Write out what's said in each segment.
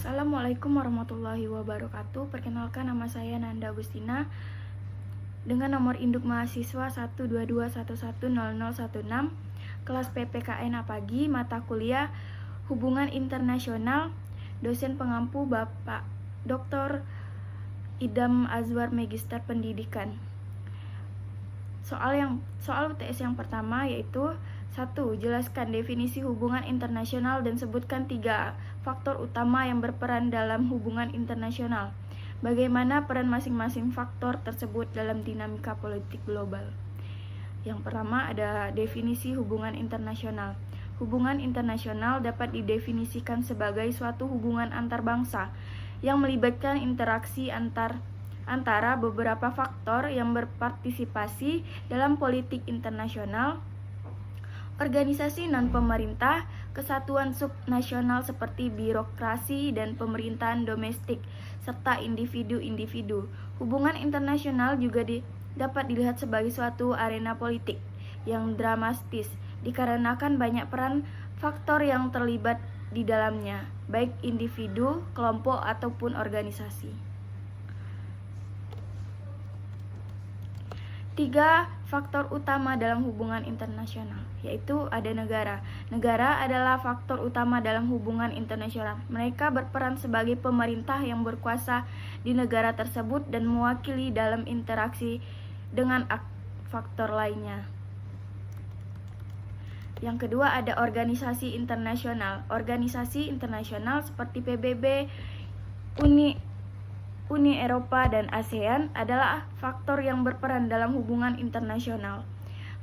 Assalamualaikum warahmatullahi wabarakatuh. Perkenalkan, nama saya Nanda Agustina dengan nomor induk mahasiswa 122110016, kelas PPKN Apagi, mata kuliah Hubungan Internasional, dosen pengampu Bapak Dr. Idam Azwar, Magister Pendidikan. Soal UTS yang pertama yaitu 1. Jelaskan definisi hubungan internasional dan sebutkan 3 faktor utama yang berperan dalam hubungan internasional. Bagaimana peran masing-masing faktor tersebut dalam dinamika politik global? Yang pertama ada definisi hubungan internasional. Hubungan internasional dapat didefinisikan sebagai suatu hubungan antar bangsa yang melibatkan interaksi antara beberapa faktor yang berpartisipasi dalam politik internasional, organisasi non-pemerintah, kesatuan subnasional seperti birokrasi dan pemerintahan domestik, serta individu-individu. Hubungan internasional juga dapat dilihat sebagai suatu arena politik yang dramatis, dikarenakan banyak peran faktor yang terlibat di dalamnya, baik individu, kelompok, ataupun organisasi. 3 faktor utama dalam hubungan internasional, yaitu ada negara. Negara adalah faktor utama dalam hubungan internasional. Mereka berperan sebagai pemerintah yang berkuasa di negara tersebut dan mewakili dalam interaksi dengan faktor lainnya. Yang kedua ada organisasi internasional. Organisasi internasional seperti PBB, Uni Eropa dan ASEAN adalah faktor yang berperan dalam hubungan internasional.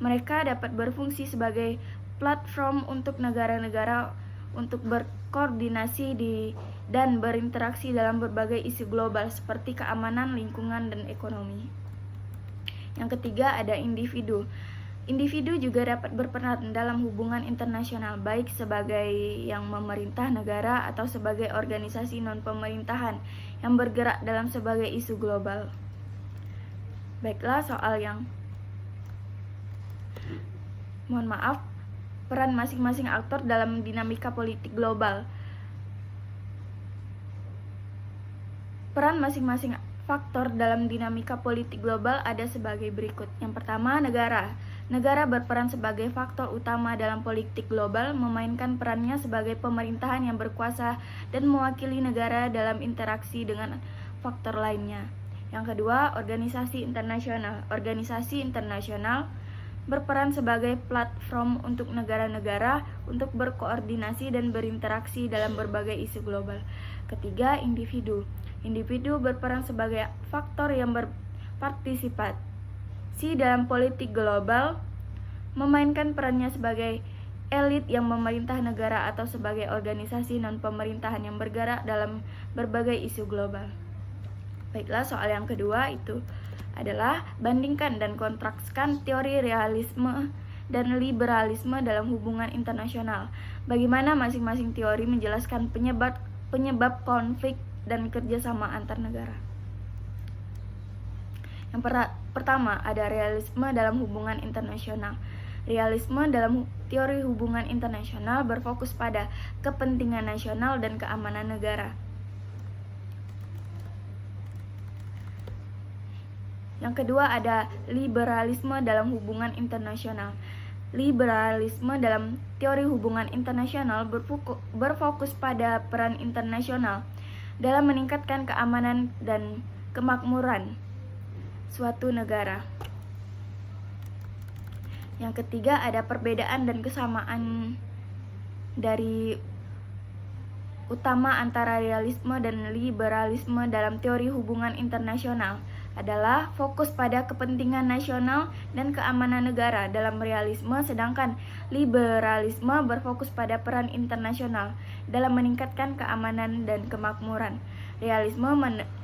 Mereka dapat berfungsi sebagai platform untuk negara-negara untuk berkoordinasi dan berinteraksi dalam berbagai isu global seperti keamanan, lingkungan, dan ekonomi. Yang ketiga ada individu. Individu juga dapat berperan dalam hubungan internasional, baik sebagai yang memerintah negara atau sebagai organisasi non-pemerintahan yang bergerak dalam sebagai isu global. Baiklah, peran masing-masing aktor dalam dinamika politik global. Peran masing-masing faktor dalam dinamika politik global ada sebagai berikut. Yang pertama, negara. Negara berperan sebagai faktor utama dalam politik global, memainkan perannya sebagai pemerintahan yang berkuasa dan mewakili negara dalam interaksi dengan faktor lainnya. Yang kedua, organisasi internasional. Organisasi internasional berperan sebagai platform untuk negara-negara untuk berkoordinasi dan berinteraksi dalam berbagai isu global. Ketiga, individu. Individu berperan sebagai faktor yang berpartisipasi dalam politik global, memainkan perannya sebagai elit yang memerintah negara atau sebagai organisasi non-pemerintahan yang bergerak dalam berbagai isu global. Baiklah, soal yang kedua itu adalah bandingkan dan kontraskan teori realisme dan liberalisme dalam hubungan internasional. Bagaimana masing-masing teori menjelaskan penyebab konflik dan kerjasama antar negara. Yang pertama ada realisme dalam hubungan internasional. Realisme dalam teori hubungan internasional berfokus pada kepentingan nasional dan keamanan negara. Yang kedua ada liberalisme dalam hubungan internasional. Liberalisme dalam teori hubungan internasional berfokus pada peran internasional dalam meningkatkan keamanan dan kemakmuran suatu negara. Yang ketiga ada perbedaan dan kesamaan dari utama antara realisme dan liberalisme dalam teori hubungan internasional adalah fokus pada kepentingan nasional dan keamanan negara dalam realisme, sedangkan liberalisme berfokus pada peran internasional dalam meningkatkan keamanan dan kemakmuran. Realisme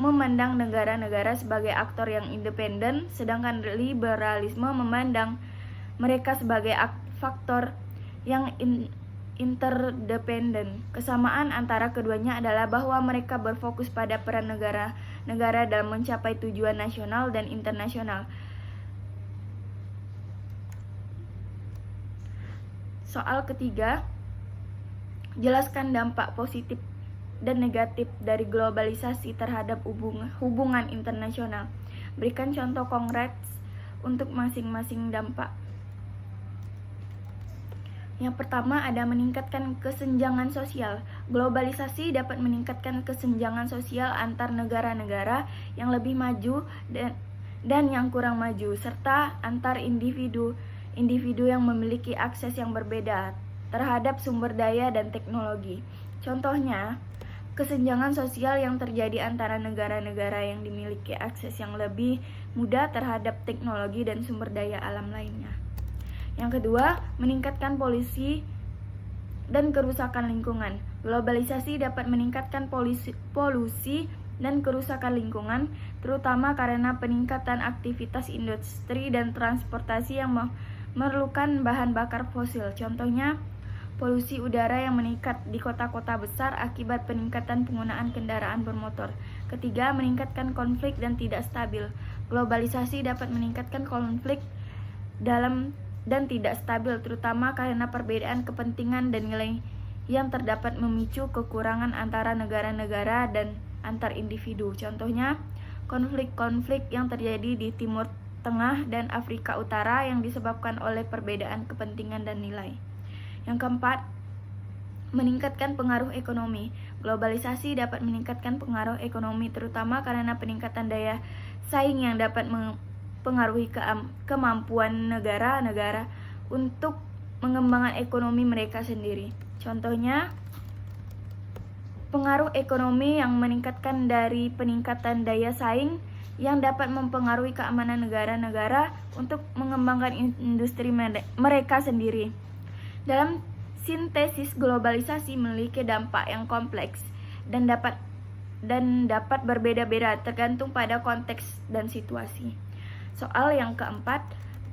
memandang negara-negara sebagai aktor yang independen, sedangkan liberalisme memandang mereka sebagai faktor yang interdependen. Kesamaan antara keduanya adalah bahwa mereka berfokus pada peran negara dalam mencapai tujuan nasional dan internasional. Soal ketiga, jelaskan dampak positif dan negatif dari globalisasi terhadap hubungan internasional. Berikan contoh konkret untuk masing-masing dampak. Yang pertama ada meningkatkan kesenjangan sosial. Globalisasi dapat meningkatkan kesenjangan sosial antar negara-negara yang lebih maju dan yang kurang maju, serta antar individu yang memiliki akses yang berbeda terhadap sumber daya dan teknologi. Contohnya, kesenjangan sosial yang terjadi antara negara-negara yang dimiliki akses yang lebih mudah terhadap teknologi dan sumber daya alam lainnya. Yang kedua, meningkatkan polusi dan kerusakan lingkungan. Globalisasi dapat meningkatkan polusi dan kerusakan lingkungan, terutama karena peningkatan aktivitas industri dan transportasi yang memerlukan bahan bakar fosil. Contohnya, polusi udara yang meningkat di kota-kota besar akibat peningkatan penggunaan kendaraan bermotor. Ketiga, meningkatkan konflik dan tidak stabil. Globalisasi dapat meningkatkan konflik dan tidak stabil, terutama karena perbedaan kepentingan dan nilai yang terdapat memicu kekurangan antara negara-negara dan antar individu. Contohnya, konflik-konflik yang terjadi di Timur Tengah dan Afrika Utara yang disebabkan oleh perbedaan kepentingan dan nilai. Yang keempat, meningkatkan pengaruh ekonomi. Globalisasi dapat meningkatkan pengaruh ekonomi, terutama karena peningkatan daya saing yang dapat mempengaruhi kemampuan negara-negara untuk mengembangkan ekonomi mereka sendiri. Contohnya, pengaruh ekonomi yang meningkatkan dari peningkatan daya saing yang dapat mempengaruhi keamanan negara-negara untuk mengembangkan industri mereka sendiri. Dalam sintesis, globalisasi memiliki dampak yang kompleks dan dapat berbeda-beda tergantung pada konteks dan situasi. Soal yang keempat,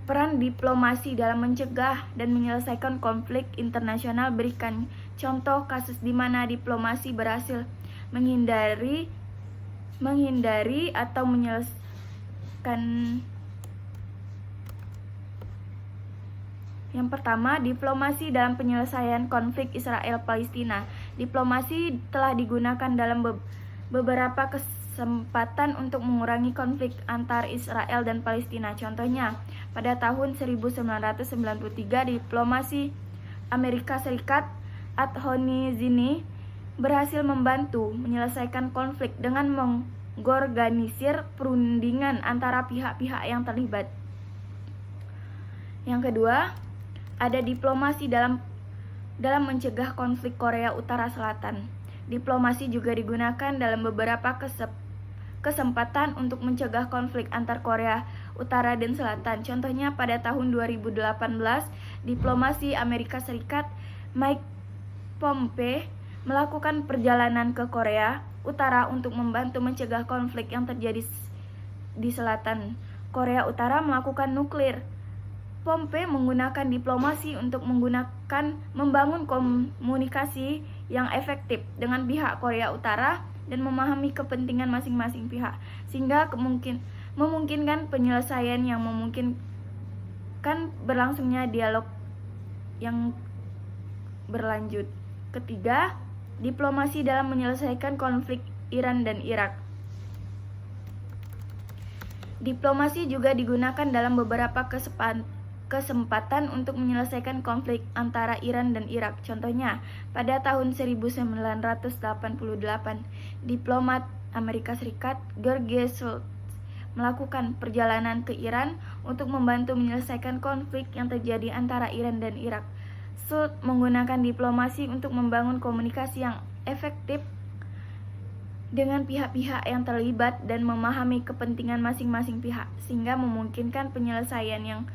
peran diplomasi dalam mencegah dan menyelesaikan konflik internasional. Berikan contoh kasus di mana diplomasi berhasil menghindari atau menyelesaikan. Yang pertama, diplomasi dalam penyelesaian konflik Israel-Palestina. Diplomasi telah digunakan dalam beberapa kesempatan untuk mengurangi konflik antar Israel dan Palestina. Contohnya, pada tahun 1993, diplomasi Amerika Serikat Ad-Honi Zini berhasil membantu menyelesaikan konflik dengan mengorganisir perundingan antara pihak-pihak yang terlibat. Yang kedua, ada diplomasi dalam mencegah konflik Korea Utara Selatan. Diplomasi juga digunakan dalam beberapa kesempatan untuk mencegah konflik antar Korea Utara dan Selatan. Contohnya, pada tahun 2018, diplomasi Amerika Serikat Mike Pompeo melakukan perjalanan ke Korea Utara untuk membantu mencegah konflik yang terjadi di selatan. Korea Utara melakukan nuklir. Pompeo menggunakan diplomasi untuk membangun komunikasi yang efektif dengan pihak Korea Utara dan memahami kepentingan masing-masing pihak, sehingga memungkinkan penyelesaian yang memungkinkan berlangsungnya dialog yang berlanjut. Ketiga, diplomasi dalam menyelesaikan konflik Iran dan Irak. Diplomasi juga digunakan dalam beberapa kesempatan untuk menyelesaikan konflik antara Iran dan Irak. Contohnya, pada tahun 1988, diplomat Amerika Serikat George Shultz melakukan perjalanan ke Iran untuk membantu menyelesaikan konflik yang terjadi antara Iran dan Irak. Shultz menggunakan diplomasi untuk membangun komunikasi yang efektif dengan pihak-pihak yang terlibat dan memahami kepentingan masing-masing pihak, sehingga memungkinkan penyelesaian yang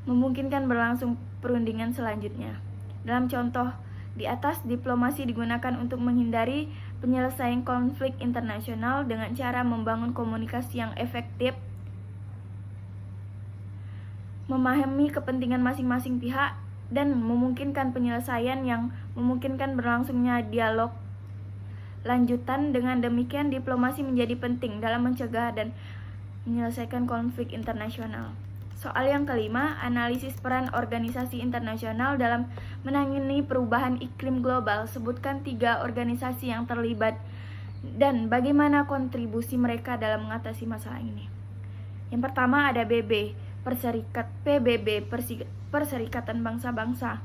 memungkinkan berlangsung perundingan selanjutnya. Dalam contoh di atas, diplomasi digunakan untuk menghindari penyelesaian konflik internasional dengan cara membangun komunikasi yang efektif, memahami kepentingan masing-masing pihak, dan memungkinkan penyelesaian yang memungkinkan berlangsungnya dialog lanjutan. Dengan demikian, diplomasi menjadi penting dalam mencegah dan menyelesaikan konflik internasional. Soal yang kelima, analisis peran organisasi internasional dalam menangani perubahan iklim global. Sebutkan 3 organisasi yang terlibat dan bagaimana kontribusi mereka dalam mengatasi masalah ini. Yang pertama ada PBB, Perserikatan Bangsa-Bangsa.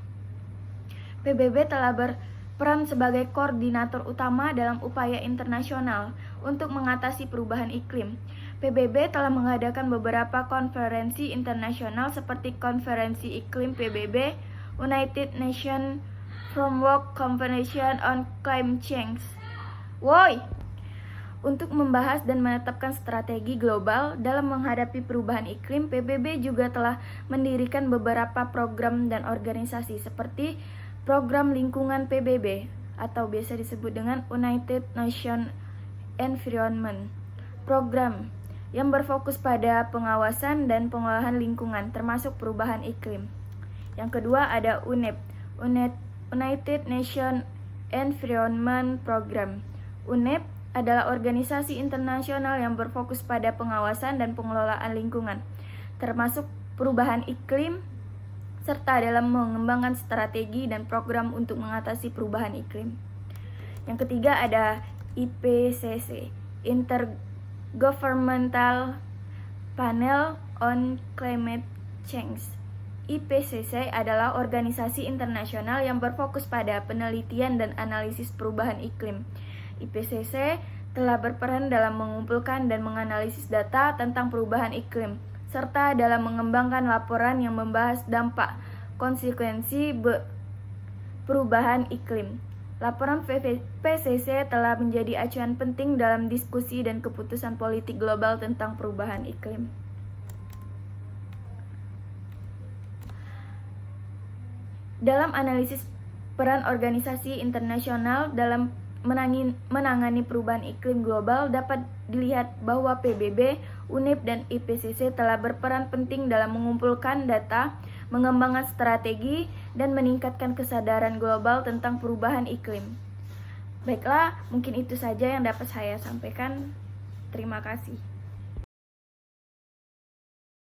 PBB telah berperan sebagai koordinator utama dalam upaya internasional untuk mengatasi perubahan iklim. PBB telah mengadakan beberapa konferensi internasional seperti Konferensi Iklim PBB, United Nations Framework Convention on Climate Change, untuk membahas dan menetapkan strategi global dalam menghadapi perubahan iklim. PBB juga telah mendirikan beberapa program dan organisasi seperti Program Lingkungan PBB atau biasa disebut dengan United Nations Environment Program yang berfokus pada pengawasan dan pengolahan lingkungan termasuk perubahan iklim. Yang kedua ada UNEP, United Nations Environment Program. UNEP adalah organisasi internasional yang berfokus pada pengawasan dan pengelolaan lingkungan, termasuk perubahan iklim, serta dalam mengembangkan strategi dan program untuk mengatasi perubahan iklim. Yang ketiga ada IPCC, Intergovernmental Panel on Climate Change. IPCC adalah organisasi internasional yang berfokus pada penelitian dan analisis perubahan iklim. IPCC telah berperan dalam mengumpulkan dan menganalisis data tentang perubahan iklim, serta dalam mengembangkan laporan yang membahas dampak konsekuensi perubahan iklim. Laporan PCC telah menjadi acuan penting dalam diskusi dan keputusan politik global tentang perubahan iklim. Dalam analisis peran organisasi internasional dalam menangani perubahan iklim global, dapat dilihat bahwa PBB, UNEP, dan IPCC telah berperan penting dalam mengumpulkan data, mengembangkan strategi, dan meningkatkan kesadaran global tentang perubahan iklim. Baiklah, mungkin itu saja yang dapat saya sampaikan. Terima kasih.